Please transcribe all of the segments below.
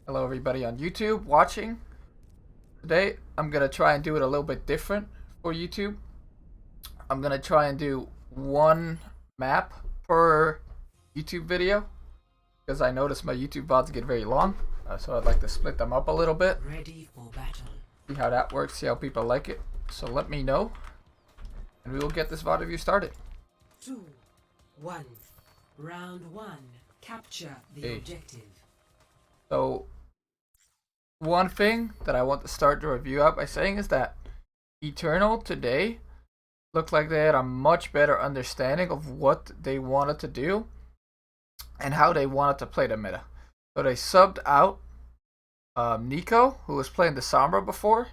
Hello everybody on YouTube watching. Today I'm gonna try and do it a little bit different for YouTube. I'm gonna try and do one map per YouTube video because I notice my YouTube VODs get very long, so I'd like to split them up a little bit. Ready for battle. See how that works, see how people like it. So let me know and we will get this VOD review started. 2, 1. Round 1. Capture the Okay. objective. So one thing that I want to start the review out by saying is that Eternal today looked like they had a much better understanding of what they wanted to do and how they wanted to play the meta. So they subbed out Nico, who was playing the Sombra before,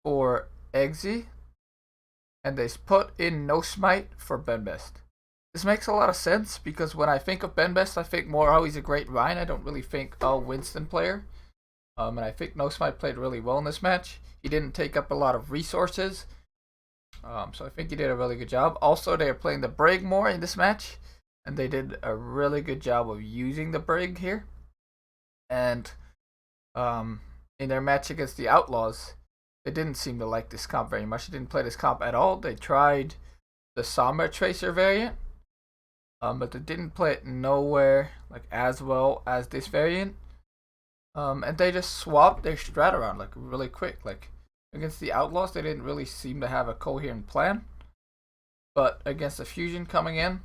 for Eggsy, and they put in No Smite for Benbest. This makes a lot of sense because when I think of Benbest, I think more, oh, he's a great Rein. I don't really think, oh, Winston player. And I think No Smite played really well in this match. He didn't take up a lot of resources. So I think he did a really good job. Also, they are playing the Brig more in this match. And they did a really good job of using the Brig here. And in their match against the Outlaws, they didn't seem to like this comp very much. They didn't play this comp at all. They tried the Sombra Tracer variant. But they didn't play it nowhere like as well as this variant. And they just swapped their strat around like really quick. Like against the Outlaws, they didn't really seem to have a coherent plan. But against the Fusion coming in,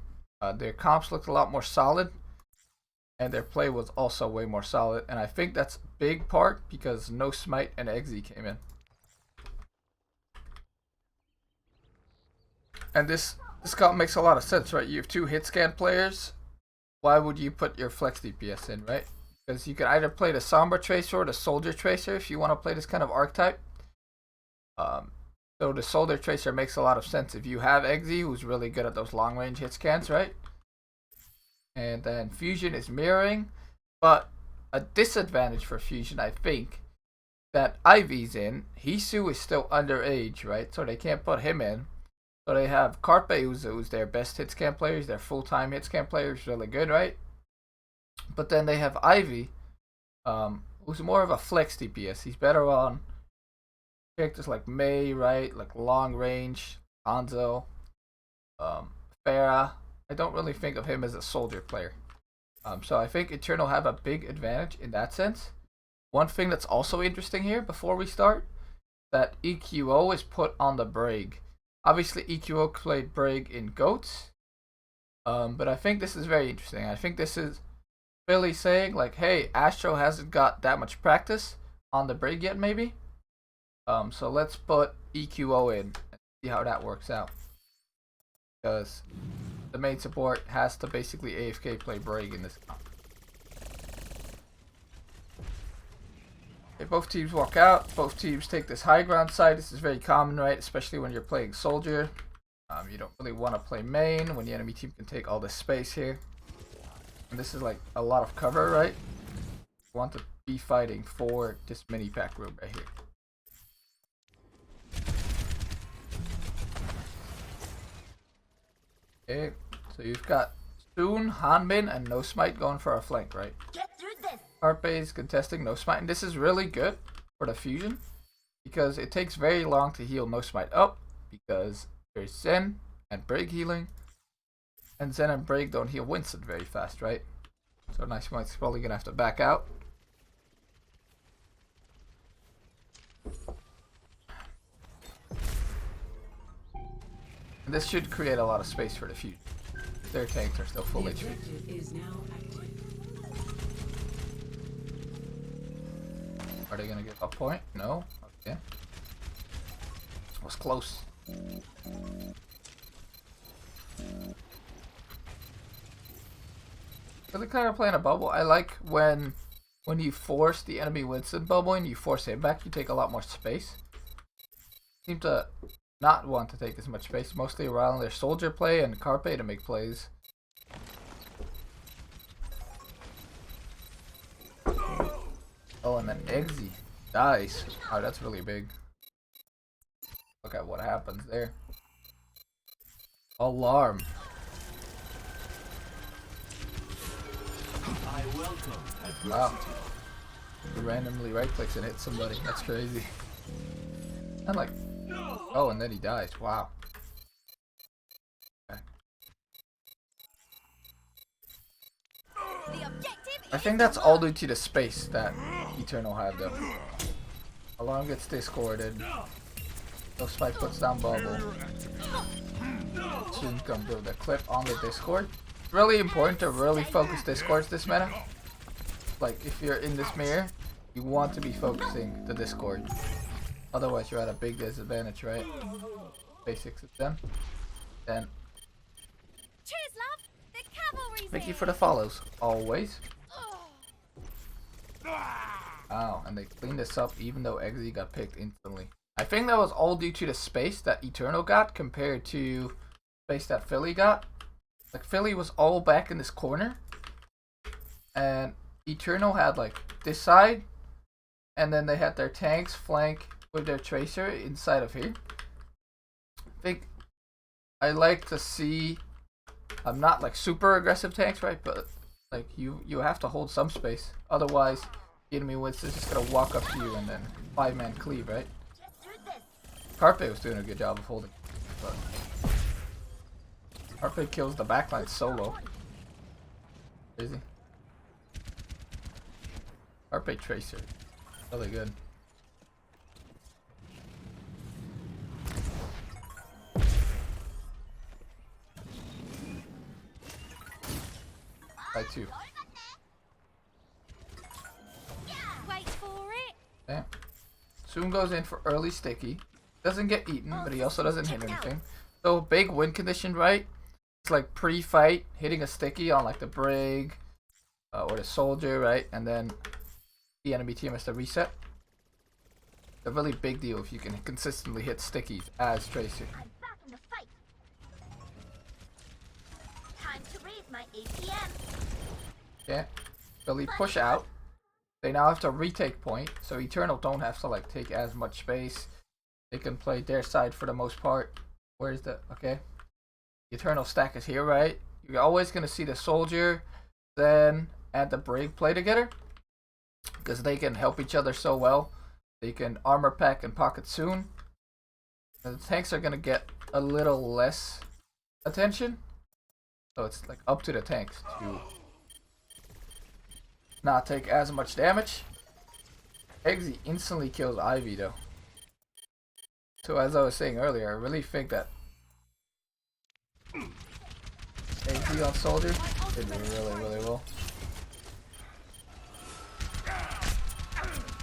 their comps looked a lot more solid. And their play was also way more solid. And I think that's a big part because No Smite and Eggsy came in. And this comp makes a lot of sense, right? You have two hit scan players. Why would you put your flex DPS in, right? Because you can either play the Sombra Tracer or the Soldier Tracer if you want to play this kind of archetype. So the Soldier Tracer makes a lot of sense if you have Eggsy, who's really good at those long range hit scans, right? And then Fusion is mirroring, but a disadvantage for Fusion, I think, that Ivy's in. Hisu is still underage, right? So they can't put him in. So they have Carpe, who's their best hit scan player, he's their full-time hit scan player, who's really good, right? But then they have Ivy, who's more of a flex DPS. He's better on characters like Mei, right? Like long range, Hanzo, Farah. I don't really think of him as a soldier player. So I think Eternal have a big advantage in that sense. One thing that's also interesting here before we start, that EQO is put on the Brig. Obviously EQO played Brig in Goats. But I think this is very interesting. I think this is Billy saying like, hey, Astro hasn't got that much practice on the Brig yet maybe. So let's put EQO in and see how that works out. Because the main support has to basically AFK play Brig in this comp. Okay, both teams walk out. Both teams take this high ground side. This is very common, right? Especially when you're playing Soldier. You don't really want to play main when the enemy team can take all this space here. And this is like a lot of cover, right? You want to be fighting for this mini pack room right here. Okay, so you've got Soon, Hanbin, and No Smite going for a flank, right? Get through this. Carpe is contesting No Smite, and this is really good for the Fusion because it takes very long to heal No Smite up because there's Zen and Brig healing, and Zen and Brig don't heal Winston very fast, right? So No Smite's probably gonna have to back out. And this should create a lot of space for the Fusion. Their tanks are still full The HP. objective is now active. Are they gonna get a point? No? Okay. Was close. So they're kind of playing a bubble. I like when you force the enemy Winston bubble and you force him back, you take a lot more space. Seem to not want to take as much space, mostly around their soldier play and Carpe to make plays. Oh, and then Eggsy dies. Oh, that's really big. Look at what happens there. Alarm. I welcome Wow. adversity. randomly right clicks and hits somebody. That's crazy. And like, oh, and then he dies. Wow. Okay. I think that's all due to the space that Eternal had though. Alarm gets discorded. So Spike puts down bubble. Soon come build a clip on the Discord. It's really important to really focus Discords this meta. Like if you're in this mirror, you want to be focusing the Discord. Otherwise you're at a big disadvantage, right? Basics is done. Then Cheers, love. The cavalry's thank you here. for the follows, always. Wow, and they cleaned this up even though Eggsy got picked instantly. I think that was all due to the space that Eternal got compared to space that Philly got. Like Philly was all back in this corner, and Eternal had like this side, and then they had their tanks flank with their tracer inside of here. I think I like to see, I'm not like super aggressive tanks, right? But like you have to hold some space, otherwise the enemy wins. Is just gonna walk up to you and then 5-man cleave, right? Carpe was doing a good job of holding, but Carpe kills the backline solo. Crazy. Carpe tracer, really good. By 2. Wait for it. Damn. Soon goes in for early sticky. Doesn't get eaten, but he also doesn't hit anything. So big win condition, right? It's like pre-fight, hitting a sticky on like the Brig or the Soldier, right? And then the enemy team has to reset. It's a really big deal if you can consistently hit stickies as Tracer. I'm back in the fight. Time to raise my APM. Yeah. Billy push out. They now have to retake point, so Eternal don't have to like take as much space. They can play their side for the most part. Where's the okay? The Eternal stack is here, right? You're always gonna see the Soldier, then and the Brig play together, because they can help each other so well. They can armor pack and pocket soon. And the tanks are gonna get a little less attention, so it's like up to the tanks to not take as much damage. Eggsy instantly kills Ivy though. So as I was saying earlier, I really think that Eggsy on Soldier did really well.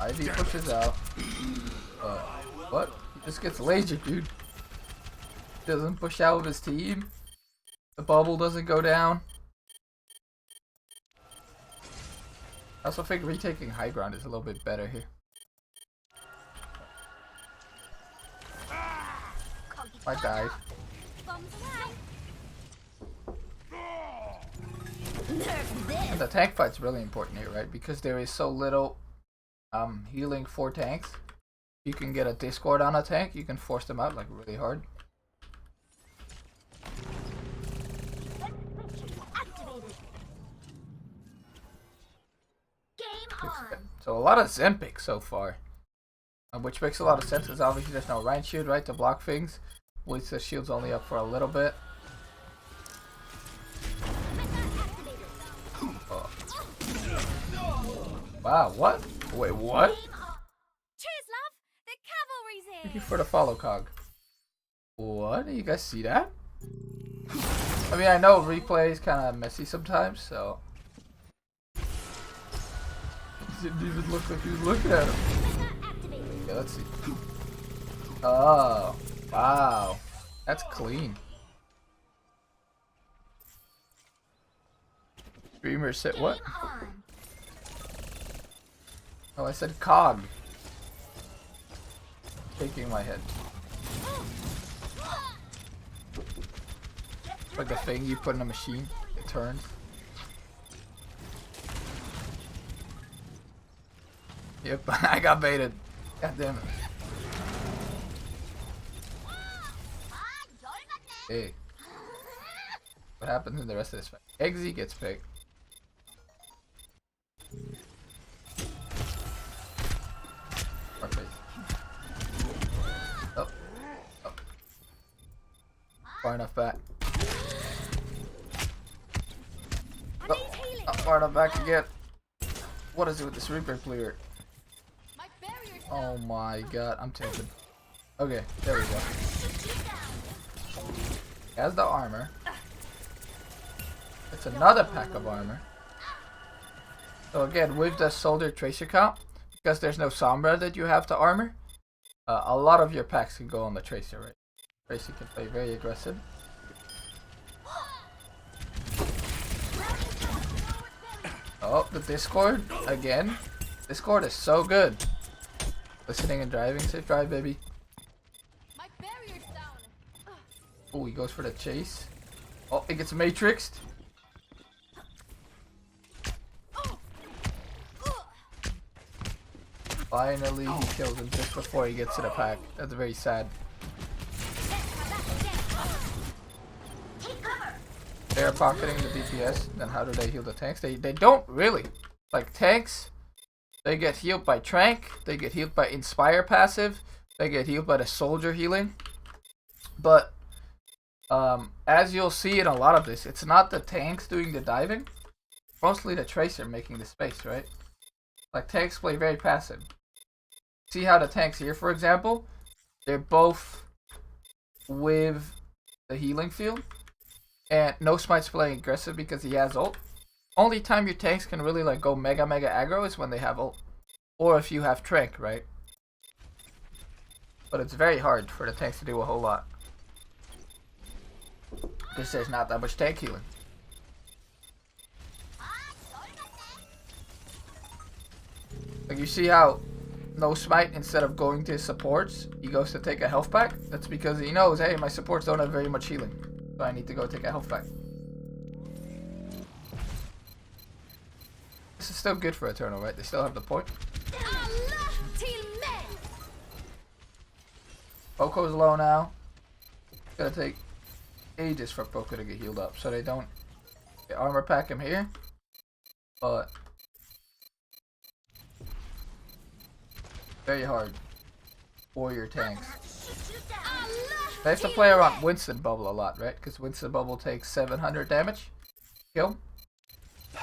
Ivy pushes out. What? He just gets lasered, dude. Doesn't push out with his team. The bubble doesn't go down. I also think retaking high ground is a little bit better here. I died. Bombs away. And the tank fight's really important here, right? Because there is so little healing for tanks. You can get a discord on a tank, you can force them out like really hard. Activated. Game on. So a lot of Zempic so far. Which makes a lot of sense because obviously there's no Ryan shield, right, to block things. Which the shield's only up for a little bit. Oh. Wow, what? Wait, what? Cheers, love. The cavalry's here. Thank you for the follow, Cog. What? You guys see that? I mean, I know replay is kind of messy sometimes, so. It didn't even look like he was looking at him. Okay, let's see. Oh, wow. That's clean. Streamer said what? Oh, I said cog. Shaking my head. Like the thing you put in a machine, it turns. Yep, I got baited. God damn it. Hey. What happens in the rest of this fight? Eggsy gets picked. far enough back. I Oh, need healing. not far enough back again. What is it with this Reaper clear? My barrier's Oh my god, I'm tempted. Okay, there we go. He has the armor. It's another pack of armor. So again, with the soldier tracer count, because there's no Sombra that you have to armor, a lot of your packs can go on the tracer, right? Tracer can play very aggressive. Oh, the Discord again. Discord is so good. Listening and driving, safe drive, baby. My barrier's down. Oh, he goes for the chase. Oh, he gets matrixed. Finally, he kills him just before he gets to the pack. That's very sad. They're pocketing the DPS. Then how do they heal the tanks? They don't really. Like tanks, they get healed by Trank. They get healed by Inspire passive. They get healed by the soldier healing. But as you'll see in a lot of this, it's not the tanks doing the diving. Mostly the tracer making the space, right? Like tanks play very passive. See how the tanks here, for example, they're both with the healing field. And No Smite's playing aggressive because he has ult. Only time your tanks can really like go mega aggro is when they have ult. Or if you have Trank, right? But it's very hard for the tanks to do a whole lot. Because there's not that much tank healing. Like you see how No Smite, instead of going to his supports, he goes to take a health pack? That's because he knows, hey, my supports don't have very much healing. So I need to go take a health pack. This is still good for Eternal, right? They still have the point. Poco's low now. It's gonna take ages for Poco to get healed up. So they don't armor pack him here. But very hard for your tanks. They have to play around Winston Bubble a lot, right? Because Winston Bubble takes 700 damage. Kill.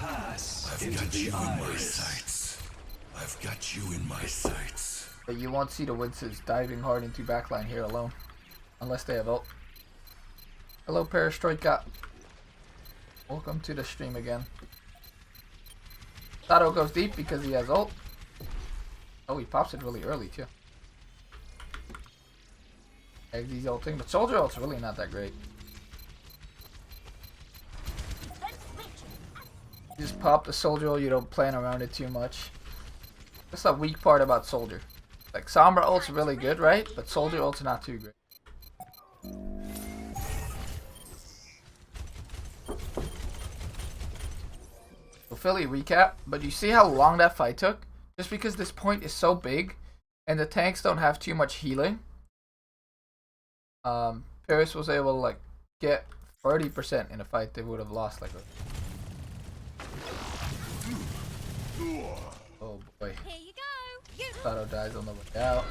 I've got you in my sights. I've got you in my sights. But you won't see the Winstons diving hard into backline here alone. Unless they have ult. Hello, Perestroika. Welcome to the stream again. Sato goes deep because he has ult. Oh, he pops it really early too. He's ulting, but Soldier ult's really not that great. You just pop the Soldier ult, you don't plan around it too much. That's the weak part about Soldier. Like, Sombra ult's really good, right? But Soldier ult's not too great. So Philly recap, but you see how long that fight took? Just because this point is so big, and the tanks don't have too much healing. Paris was able to like get 30% in a fight they would have lost like oh boy. Here you go. Sato dies on the way out.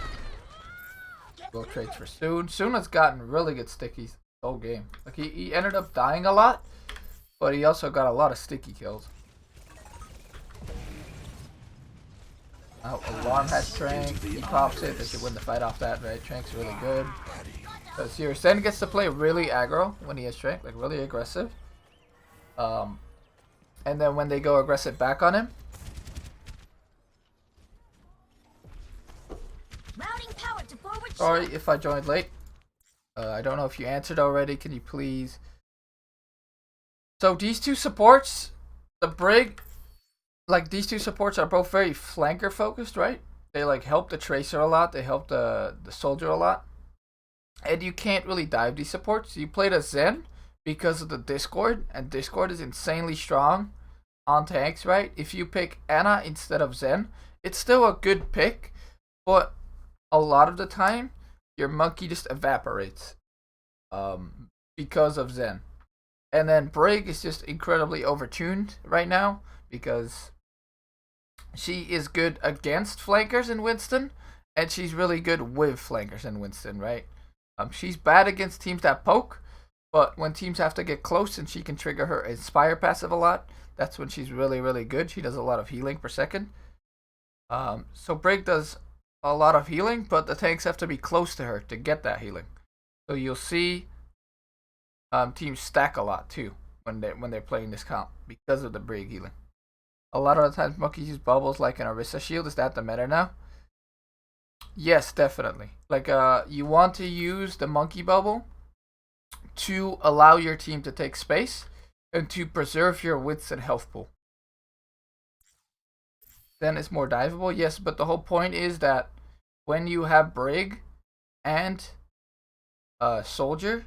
Go trades for Soon. Soon has gotten really good stickies the whole game. Like he ended up dying a lot, but he also got a lot of sticky kills. Now Alarm has Trank, he pops it, they should win the fight off that, right? Trank's really good. So here, Sen gets to play really aggro when he has Trank, like really aggressive. And then when they go aggressive back on him. Sorry if I joined late. I don't know if you answered already, can you please? So these two supports, the Brig, like these two supports are both very flanker focused, right? They like help the Tracer a lot, they help the Soldier a lot. And you can't really dive these supports. You play the Zen because of the Discord, and Discord is insanely strong on tanks, right? If you pick Ana instead of Zen, it's still a good pick, but a lot of the time your monkey just evaporates because of Zen. And then Brig is just incredibly overtuned right now because she is good against flankers in Winston, and she's really good with flankers in Winston, right? She's bad against teams that poke, But when teams have to get close and she can trigger her Inspire passive a lot, that's when she's really, really good. She does a lot of healing per second. So Brig does a lot of healing, but the tanks have to be close to her to get that healing. So you'll see teams stack a lot too when they're playing this comp because of the Brig healing. A lot of the times monkeys use bubbles like an Orisa shield. Is that the meta now? Yes, definitely. Like you want to use the monkey bubble to allow your team to take space and to preserve your wits and health pool. Then it's more diveable, yes, but the whole point is that when you have Brig and Soldier,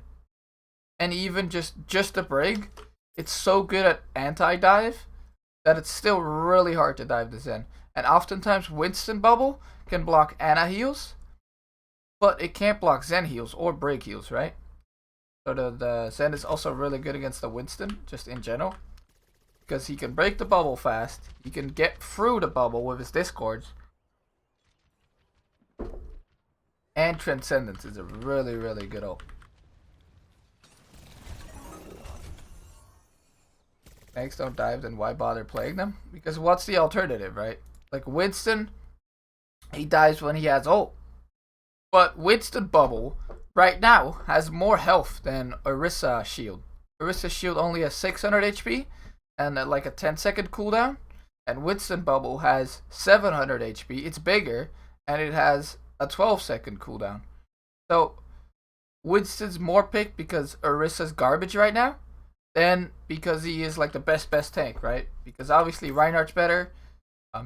and even just a Brig, it's so good at anti-dive that it's still really hard to dive the Zen. And oftentimes Winston Bubble can block Ana heals, but it can't block Zen heals or Brig heals, right? So the Zen is also really good against the Winston, just in general. Because he can break the bubble fast. He can get through the bubble with his discords. And Transcendence is a really, really good ult. Tanks don't dive, then why bother playing them? Because what's the alternative, right? Like Winston, he dives when he has ult. But Winston Bubble, right now, has more health than Orisa Shield. Orisa Shield only has 600 HP and like a 10-second cooldown. And Winston Bubble has 700 HP. It's bigger and it has a 12-second cooldown. So Winston's more picked because Orisa's garbage right now than because he is like the best tank, right? Because obviously Reinhardt's better.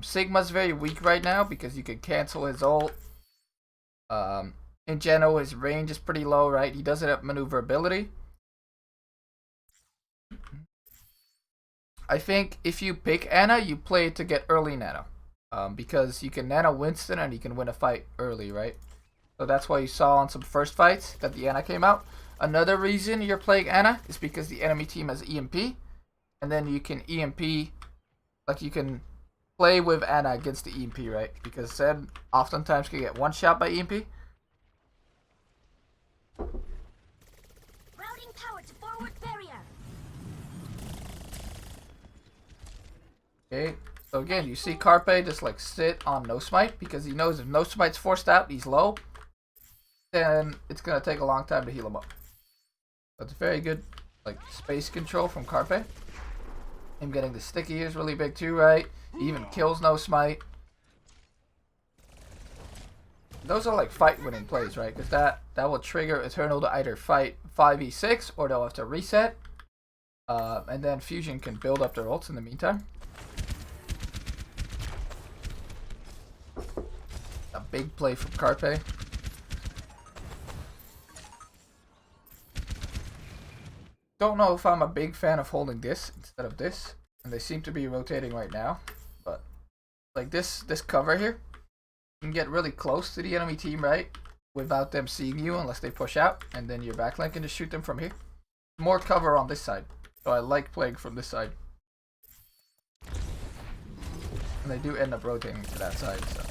Sigma's very weak right now because you can cancel his ult. In general, his range is pretty low, right? He doesn't have maneuverability. I think if you pick Ana, you play to get early nano. Because you can nano Winston and you can win a fight early, right? So that's why you saw on some first fights that the Ana came out. Another reason you're playing Ana is because the enemy team has EMP. And then you can EMP, like you can play with Ana against the EMP, right? Because Zen oftentimes can get one shot by EMP. Routing power to forward barrier. Okay, so again, you see Carpe just like sit on No Smite because he knows if No Smite's forced out, he's low, then it's gonna take a long time to heal him up. So it's very good, like space control from Carpe. Him getting the sticky is really big too, right? He even kills No Smite. Those are like fight-winning plays, right? Because that will trigger Eternal to either fight 5v6 or they'll have to reset. And then Fusion can build up their ults in the meantime. A big play from Carpe. Don't know if I'm a big fan of holding this instead of this. And they seem to be rotating right now. But like this cover here. You can get really close to the enemy team, right? Without them seeing you unless they push out. And then your backline can just shoot them from here. More cover on this side. So I like playing from this side. And they do end up rotating to that side, so.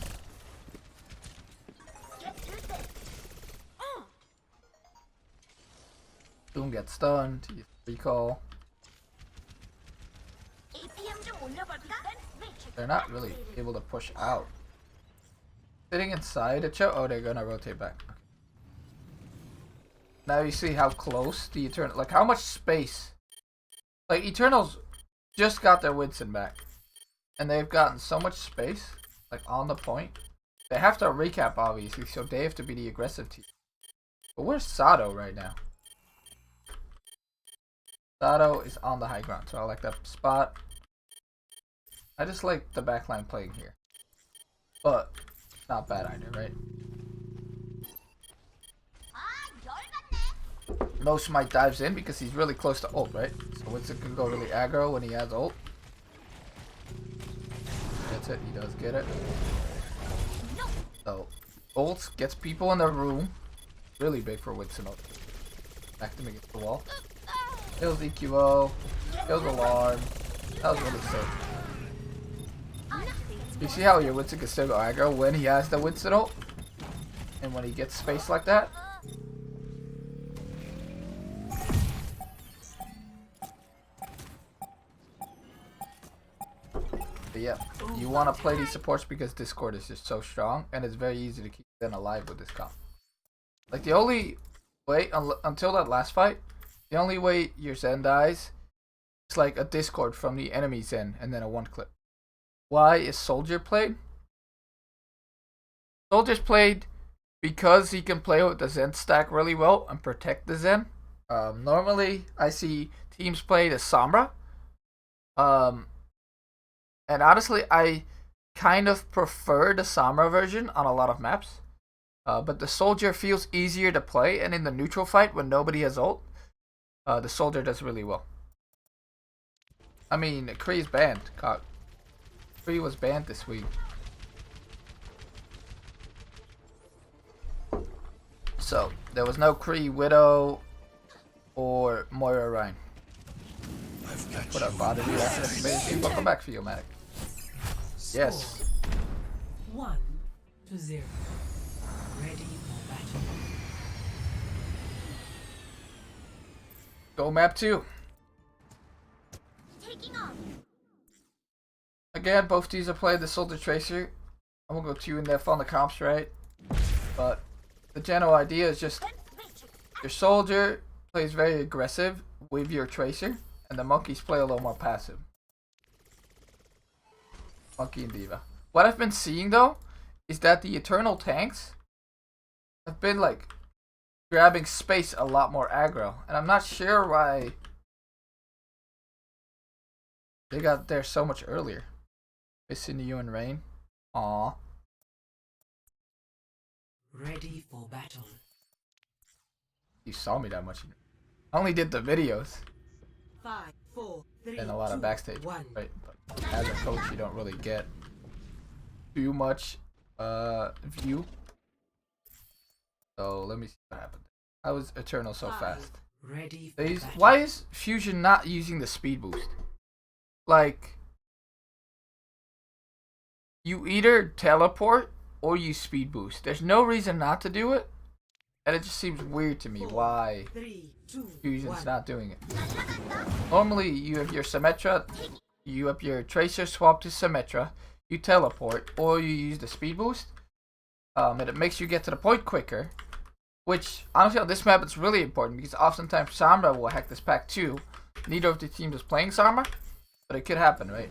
Doom gets stunned. Recall. They're not really able to push out. Sitting inside a choke. Oh, they're gonna rotate back. Now you see how close the Eternal, like how much space. Like Eternals just got their Winston back, and they've gotten so much space, like on the point. They have to recap obviously, so they have to be the aggressive team. But where's Sato right now? Sato is on the high ground, so I like that spot. I just like the backline playing here, but not bad either, right? No Smite dives in because he's really close to ult, right? So Winston can go really aggro when he has ult. That's it, he does get it. So ult gets people in the room. Really big for Winston ult. Back them against the wall. Kills EQO. Kills Alarm. That was really sick. You see how your Winston can still go aggro when he has the Winston ult? And when he gets space like that? But yeah, you want to play these supports because Discord is just so strong, and it's very easy to keep them alive with this comp. Like, the only way, until that last fight, the only way your Zen dies is like a Discord from the enemy Zen, and then a 1-clip. Why is Soldier played? Soldier's played because he can play with the Zen stack really well and protect the Zen. Normally, I see teams play the Sombra. And honestly, I kind of prefer the Sombra version on a lot of maps. But the Soldier feels easier to play, and in the neutral fight when nobody has ult, the Soldier does really well. I mean, Mccree is banned. Mccree was banned this week. So, there was no Mccree, Widow, or Moira Ryan. Put our body after the amazing. Welcome back, Videomatic. Yes. 1-0. Ready for battle. Go map 2. Taking off. Again, both teams are playing the Soldier Tracer. I'm gonna go 2 in depth on the comps, right? But the general idea is just your Soldier plays very aggressive with your Tracer, and the monkeys play a little more passive. Monkey and Diva. What I've been seeing though is that the Eternal tanks have been like grabbing space a lot more aggro, and I'm not sure why they got there so much earlier. Missing you and Rain. Aww. Ready for battle. You saw me that much. I only did the videos 5, 4, 3, and a lot of 2, backstage, 1. right? But as a coach, you don't really get too much view. So let me see what happened. How was Eternal so fast? Ready for battle. Why is Fusion not using the speed boost? Like, you either teleport or you speed boost. There's no reason not to do it, and it just seems weird to me why 3, 2, Fusion's 1. not doing it. Normally, you have your Symmetra, you have your Tracer swap to Symmetra, you teleport, or you use the speed boost, and it makes you get to the point quicker. Which, honestly, on this map, it's really important because oftentimes Sombra will hack this pack too. Neither of the teams is playing Sombra, but it could happen, right?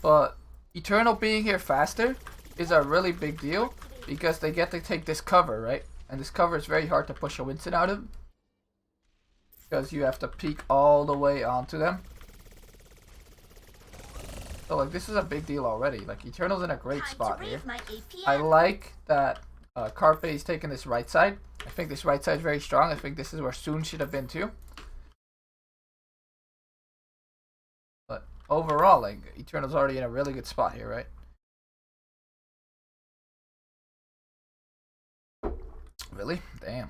But Eternal being here faster is a really big deal because they get to take this cover, right? And this cover is very hard to push a Winston out of because you have to peek all the way onto them. So, like, this is a big deal already. Like, Eternal's in a great spot here. I like that Carpe is taking this right side. I think this right side is very strong. I think this is where Soon should have been too. But overall, like, Eternal's already in a really good spot here, right? Really? Damn.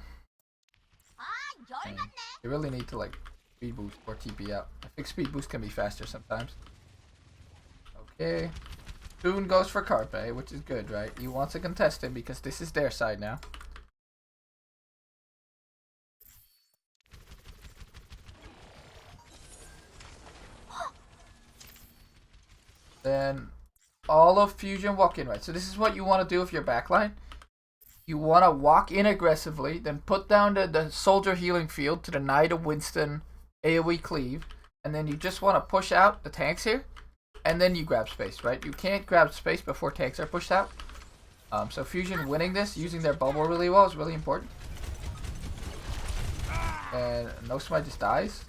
Dang. You really need to, like, speed boost or TP out. I think speed boost can be faster sometimes. Okay. Soon goes for Carpe, which is good, right? He wants to contest him because this is their side now. Then all of Fusion walk in, right? So this is what you want to do with your backline. You want to walk in aggressively, then put down the Soldier healing field to deny the Winston AoE cleave, and then you just want to push out the tanks here, and then you grab space, right? You can't grab space before tanks are pushed out. So Fusion winning this, using their bubble really well, is really important. And No Smite just dies.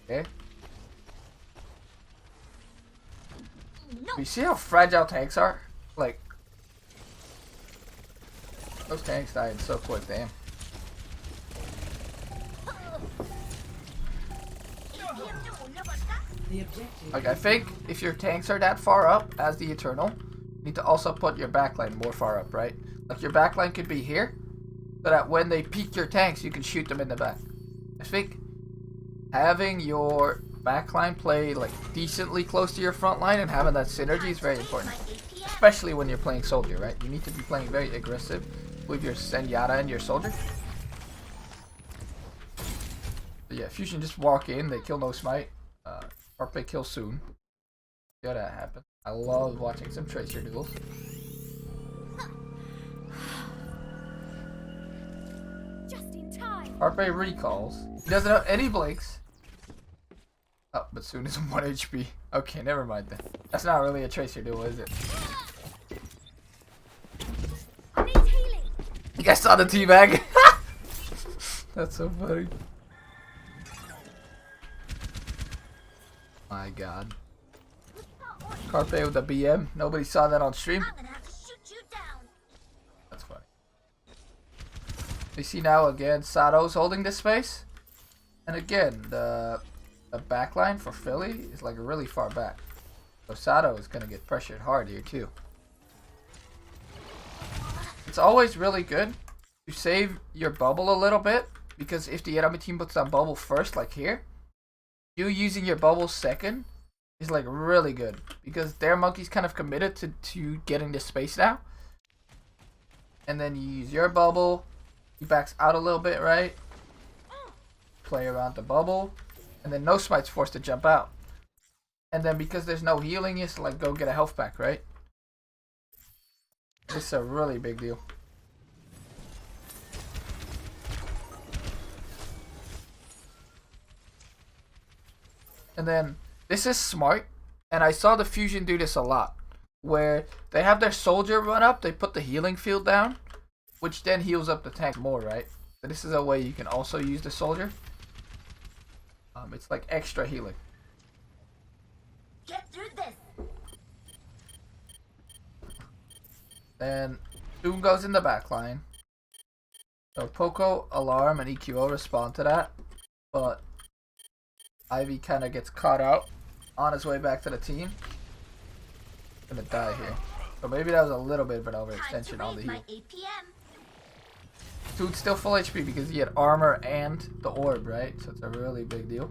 Okay. You see how fragile tanks are? Like, those tanks died so quick, damn. The objective. Like, I think if your tanks are that far up as the Eternal, you need to also put your backline more far up, right? Like, your backline could be here, so that when they peek your tanks, you can shoot them in the back. I think having your backline play, like, decently close to your front line and having that synergy is very important. Especially when you're playing Soldier, right? You need to be playing very aggressive with your Zenyatta and your Soldier. So yeah, Fusion just walk in, they kill No Smite. Carpe kill Soon. Yeah, that happened. I love watching some Tracer duels. Just in time. Carpe recalls. He doesn't have any blinks. Oh, but soon is 1 HP. Okay, never mind then. That's not really a Tracer duel, is it? Needs healing. You guys saw the teabag? That's so funny. My god. Carpe with the BM. Nobody saw that on stream. I'm gonna have to shoot you down. That's funny. You see now again, Sato's holding this space. And again, the backline for Philly is like really far back. So Sato is going to get pressured hard here too. It's always really good to save your bubble a little bit. Because if the enemy team puts that bubble first, like here, you using your bubble second is like really good. Because their monkey's kind of committed to getting this space now. And then you use your bubble. He backs out a little bit, right? Play around the bubble. And then no smite's forced to jump out. And then because there's no healing, you just like go get a health pack, right? This is a really big deal. And then this is smart. And I saw the Fusion do this a lot. Where they have their soldier run up, they put the healing field down. Which then heals up the tank more, right? So this is a way you can also use the soldier. It's like extra healing. Get through this. Then Doom goes in the back line. So Poco, Alarm, and EQO respond to that. But Ivy kind of gets caught out on his way back to the team. Gonna die here. So maybe that was a little bit of an overextension on the heal. Dude's still full HP because he had armor and the orb, right? So it's a really big deal.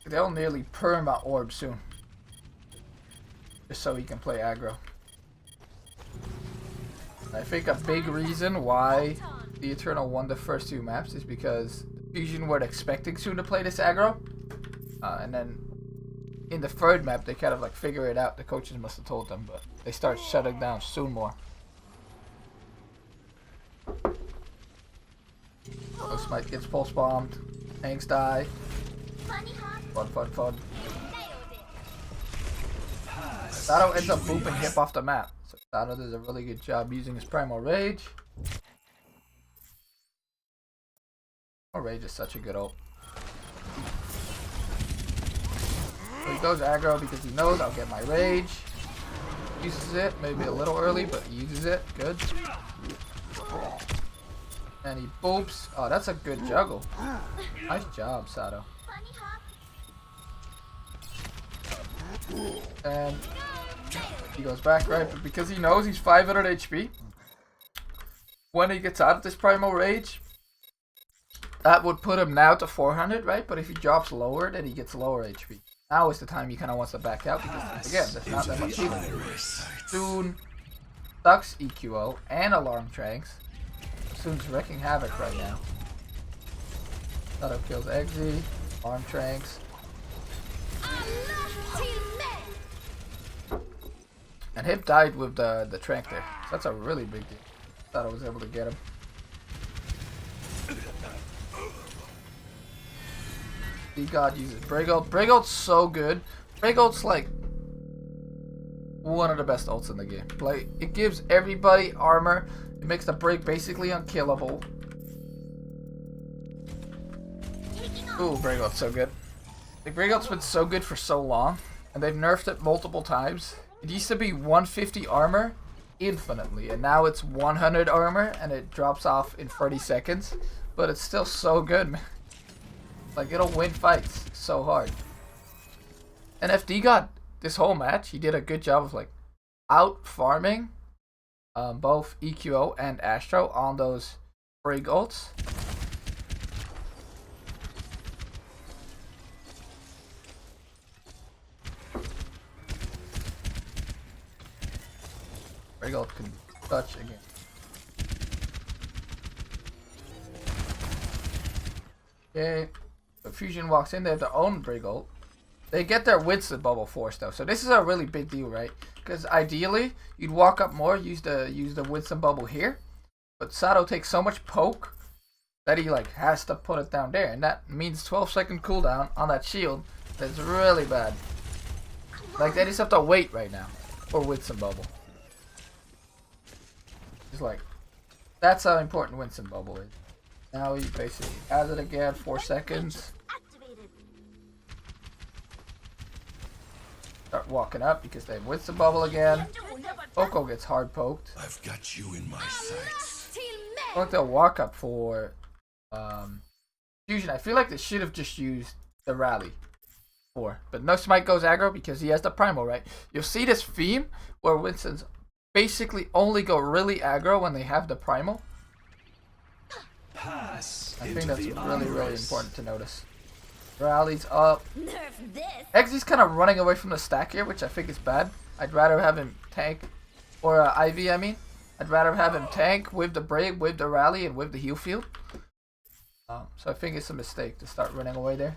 They'll nearly perma orb soon. Just so he can play aggro. I think a big reason why the Eternal won the first two maps is because Fusion weren't expecting soon to play this aggro. And then in the third map, they kind of like figure it out. The coaches must have told them, but they start shutting down soon more. Oh, Smite gets pulse bombed. Tanks die. Fun. Sato ends up booping Hip off the map. So Sato does a really good job using his Primal Rage. Primal Rage is such a good ult. So he goes aggro because he knows I'll get my rage. Uses it, maybe a little early, but he uses it. Good. And he boops. Oh, that's a good juggle. Nice job, Sato. And he goes back, right? But because he knows he's 500 HP, when he gets out of this Primal Rage, that would put him now to 400, right? But if he drops lower, then he gets lower HP. Now is the time he kind of wants to back out because, again, there's not that much healing. Soon sucks EQO and Alarm Tranks. Soon's wrecking havoc right now. Sato kills Eggsy, Alarm Tranks. And Hip died with the trank there. So that's a really big deal. Thought I was able to get him. D-God uses Break Ult. Break Ult's so good. Break Ult's like one of the best ults in the game. Like, it gives everybody armor. It makes the break basically unkillable. Ooh, Break Ult's so good. The Break Ult's been so good for so long. And they've nerfed it multiple times. It used to be 150 armor infinitely. And now it's 100 armor and it drops off in 30 seconds. But it's still so good, man. Like, it'll win fights so hard. And FD got this whole match, he did a good job of like out farming both EQO and Astro on those Break Ults. Break Ult can touch again. Okay. But Fusion walks in, they have their own Brig ult. They get their Winston bubble force though, so this is a really big deal, right? Because ideally, you'd walk up more, use the Winston bubble here, but Sato takes so much poke that he like has to put it down there, and that means 12-second cooldown on that shield. That's really bad. Like they just have to wait right now for Winston bubble. It's like that's how important Winston bubble is. Now he basically has it again, 4 seconds. Activated. Start walking up because they have Winston bubble again. Oko gets hard poked. I've got you in my sights. I think they'll walk up for Fusion. I feel like they should have just used the rally for, but no smite goes aggro because he has the primal, right? You'll see this theme where Winston's basically only go really aggro when they have the primal. Pass. I think that's really important to notice. Rally's up. Nerf this. Exy's kind of running away from the stack here, which I think is bad. I'd rather have him tank, or Ivy, I mean. I'd rather have him tank with the Brig, with the rally, and with the heal field. So I think it's a mistake to start running away there.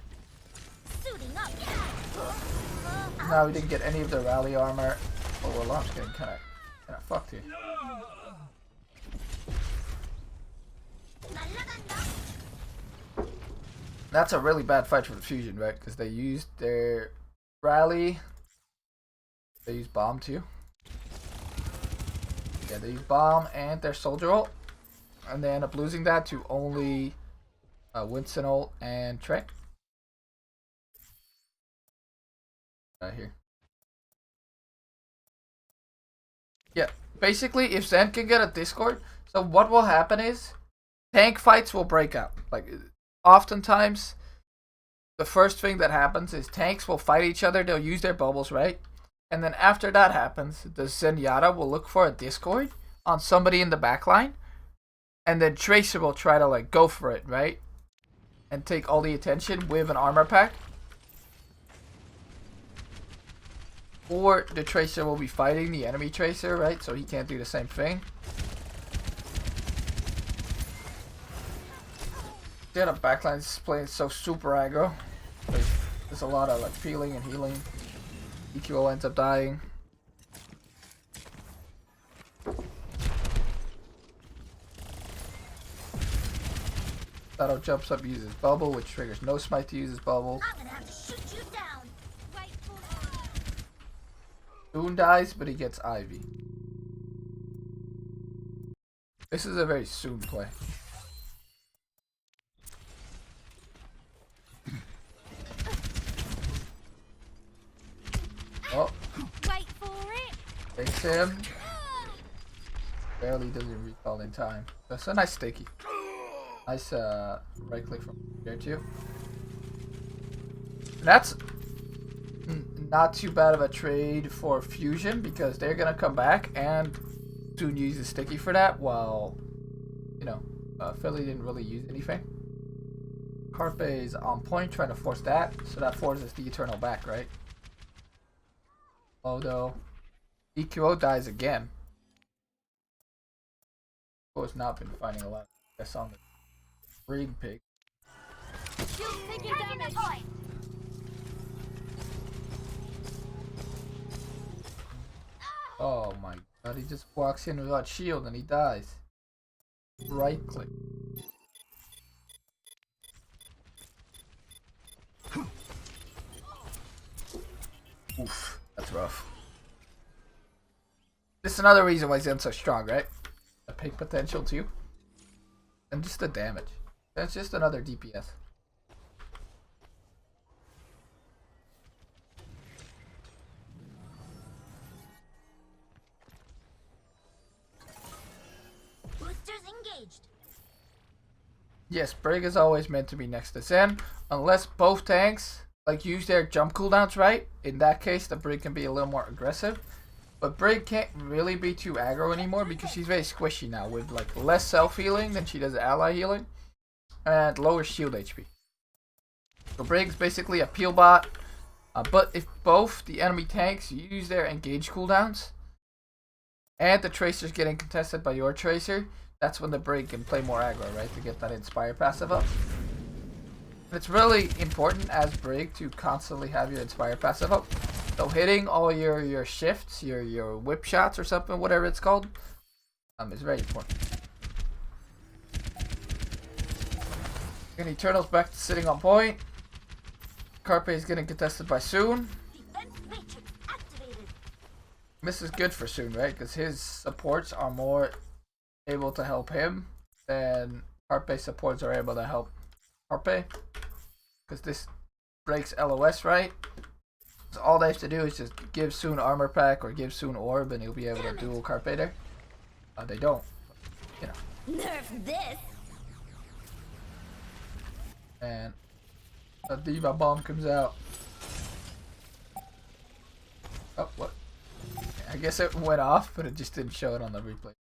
Suiting up. Now we didn't get any of the rally armor. Oh, well, alarm's getting kind of fucked here. That's a really bad fight for the Fusion, right? Because they used their rally. They used bomb too. Yeah, they used bomb and their soldier ult. And they end up losing that to only Winston ult and Trey. Right here. Yeah, basically if Zen can get a Discord, so what will happen is tank fights will break out. Like oftentimes the first thing that happens is tanks will fight each other, they'll use their bubbles, right? And then after that happens, the Zenyatta will look for a Discord on somebody in the backline, and then Tracer will try to like go for it, right? And take all the attention with an armor pack. Or the Tracer will be fighting the enemy Tracer, right? So he can't do the same thing. Yeah, the backline's playing so super aggro. There's a lot of like peeling and healing. EQO ends up dying. Sato jumps up, uses bubble, which triggers no smite to use his bubble. I'm gonna have to shoot you down. Wait for it. Boone dies, but he gets Ivy. This is a very soon play. Oh, Wait for it. takes him. Barely doesn't recall in time. That's a nice sticky. Nice right click from there too. That's not too bad of a trade for Fusion because they're gonna come back and soon use the sticky for that, while you know Philly didn't really use anything. Carpe is on point trying to force that, so that forces the Eternal back, right? Although EQO dies again. EQO has not been finding a lot of success on the Brig pig. Shield taking damage. Oh my god, he just walks in without shield and he dies. Right click. Oof, that's rough. This is another reason why Zen's so strong, right? The pig potential too. And just the damage. That's just another DPS. Boosters engaged. Yes, Brig is always meant to be next to Zen, unless both tanks like use their jump cooldowns right. In that case, the Brig can be a little more aggressive. But Brig can't really be too aggro anymore because she's very squishy now with like less self healing than she does ally healing and lower shield HP. So Brig's basically a peel bot. But if both the enemy tanks use their engage cooldowns and the Tracer's getting contested by your Tracer, that's when the Brig can play more aggro, right? To get that Inspire passive up. It's really important as Brig to constantly have your Inspire passive up. So hitting all your shifts, your whip shots or something, whatever it's called, is very important. And Eternal's back to sitting on point. Carpe is getting contested by Soon. Defense matrix activated. This is good for Soon, right? Because his supports are more able to help him than Carpe supports are able to help Carpe. Because this breaks LOS, right? So all they have to do is just give Soon armor pack or give Soon orb and he'll be able to duel Carpe there. They don't. You know. Nerf this. And a Diva bomb comes out. Oh, what? I guess it went off, but it just didn't show it on the replay.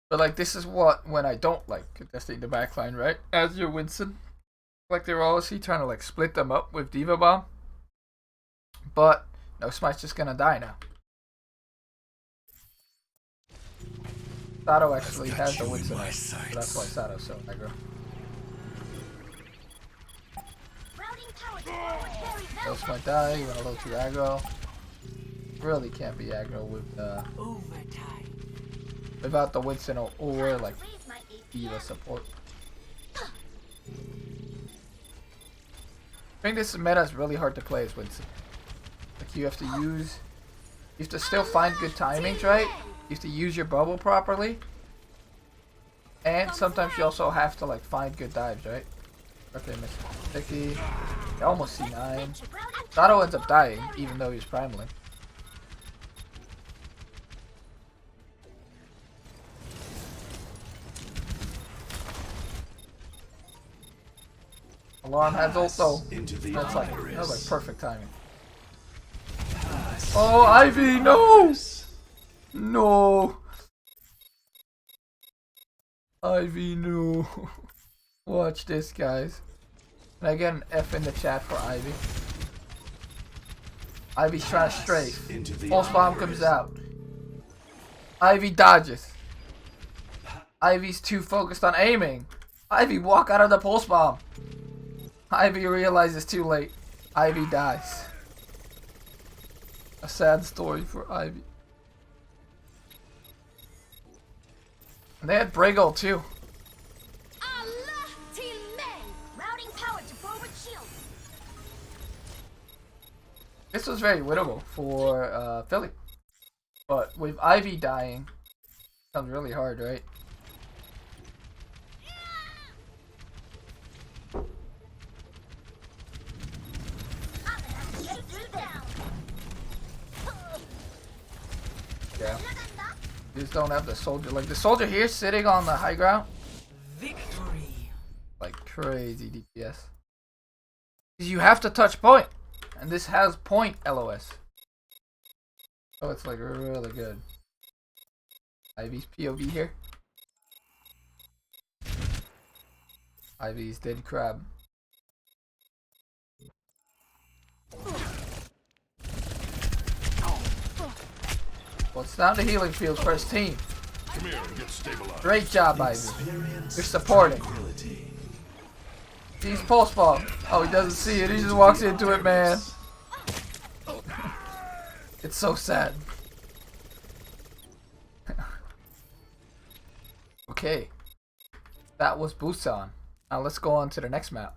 But like, this is what when I don't like contesting the backline, right? As your Winston, like they're always trying to like split them up with Diva bomb. But no, Smite's just gonna die now. Sato actually has the Winston, so that's why Sato's so aggro. No Smite die, you went a little too aggro. Really can't be aggro with Overtime. without the Winston or like Diva support. I think this meta is really hard to play as Winston. Like you have to still find good timings, right? You have to use your bubble properly. And sometimes you also have to like find good dives, right? Okay, missed sticky. Almost C9. Sato ends up dying, even though he's primaling. Alarm has ult though. That was like perfect timing. Oh, Ivy, no! No! Ivy, no. Watch this, guys. Can I get an F in the chat for Ivy? Ivy's trying to strafe. Pulse bomb comes out. Ivy dodges. Ivy's too focused on aiming. Ivy, walk out of the pulse bomb. Ivy realizes too late. Ivy dies. A sad story for Ivy. And they had Brago too. Allah till May. Routing power to forward shield. This was very winnable for Philly. But with Ivy dying, it becomes really hard, right? Yeah. You just don't have the soldier. Like the soldier here sitting on the high ground. Victory. Like crazy DPS. Because you have to touch point. And this has point LOS. So it's like really good. Ivy's POV here. Ivy's dead crab. Well, it's down to healing fields for his team. Come here and get stabilized. Great job, Ivy. You're supporting. He's pulse bomb. Oh, he doesn't see it. He just walks into it, man. It's so sad. Okay. That was Busan. Now let's go on to the next map.